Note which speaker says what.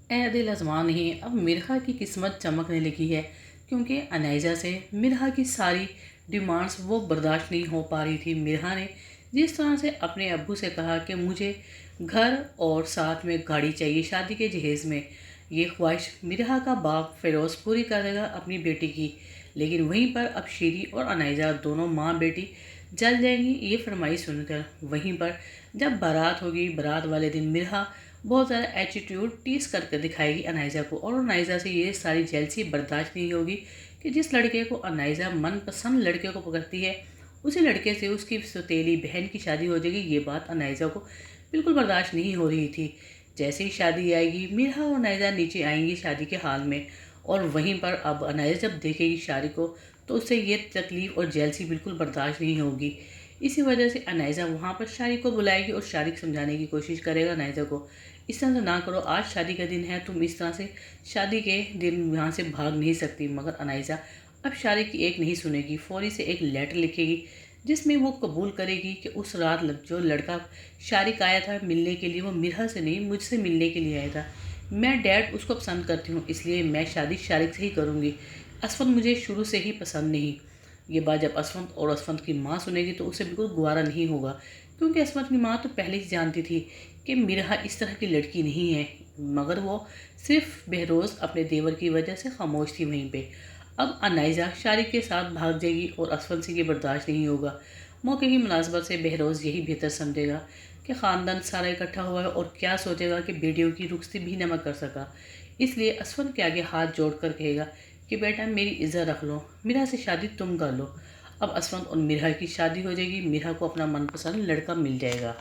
Speaker 1: ए दिल आज़मा नहीं, अब मिर्हा की किस्मत चमकने लगी है क्योंकि अनाइज़ा से मिर्हा की सारी डिमांड्स वो बर्दाश्त नहीं हो पा रही थी। मिर्हा ने जिस तरह से अपने अब्बू से कहा कि मुझे घर और साथ में गाड़ी चाहिए शादी के जहेज़ में, ये ख्वाहिश मिर्हा का बाप फ़िरोज़ पूरी करेगा अपनी बेटी की। लेकिन वहीं पर अब शीरी और अनाइज़ा दोनों माँ बेटी जल जाएंगी ये फरमाइश सुनकर। वहीं पर जब बारात होगी, बारात वाले दिन मिर्हा बहुत ज़्यादा एटीट्यूड टीस करके दिखाएगी अनाइज़ा को, और अनाइज़ा से ये सारी जेलसी बर्दाश्त नहीं होगी कि जिस लड़के को अनाइज़ा मनपसंद लड़के को पकड़ती है उसी लड़के से उसकी सौतेली बहन की शादी हो जाएगी। ये बात अनाइज़ा को बिल्कुल बर्दाश्त नहीं हो रही थी। जैसे ही शादी आएगी, मिर्हा और अनाइज़ा नीचे आएंगी शादी के हाल में, और वहीं पर अब अनाइज़ा जब देखेगी शादी को तो उससे ये तकलीफ़ और जेलसी बिल्कुल बर्दाश्त नहीं होगी। इसी वजह से अनाइज़ा वहाँ पर शादी को बुलाएगी और शादी को समझाने की कोशिश करेगा अनाइज़ा को, इस तरह से ना करो, आज शादी का दिन है, तुम इस तरह से शादी के दिन यहाँ से भाग नहीं सकती। मगर अनाइज़ा अब शादी की एक नहीं सुनेगी, फौरी से एक लेटर लिखेगी जिसमें वो कबूल करेगी कि उस रात जो लड़का शारिक आया था मिलने के लिए वो मिर्हा से नहीं मुझसे मिलने के लिए आया था। मैं डैड उसको पसंद करती हूँ, इसलिए मैं शादी शारिक से ही करूँगी। असफंद मुझे शुरू से ही पसंद नहीं। ये बात जब असफंद और असफंद की माँ सुनेगी तो उसे बिल्कुल गुवारा नहीं होगा, क्योंकि असफंद की माँ तो पहले ही जानती थी कि मिर्हा इस तरह की लड़की नहीं है। मगर वो सिर्फ बहरोज़ अपने देवर की वजह से खामोश थी वहीं पे। अब अनाइज़ा शारिक के साथ भाग जाएगी और असफंद से ये बर्दाश्त नहीं होगा। मौके की मुनासबत से बहरोज़ यही बेहतर समझेगा कि ख़ानदान सारा इकट्ठा हुआ है और क्या सोचेगा कि बेटियों की रुखसती भी न कर सका। इसलिए असफंद के आगे हाथ जोड़ कर कहेगा कि बेटा मेरी इज़्ज़त रख लो, मिर्हा से शादी तुम कर लो। अब असफंद और मिर्हा की शादी हो जाएगी, मिर्हा को अपना मनपसंद लड़का मिल जाएगा।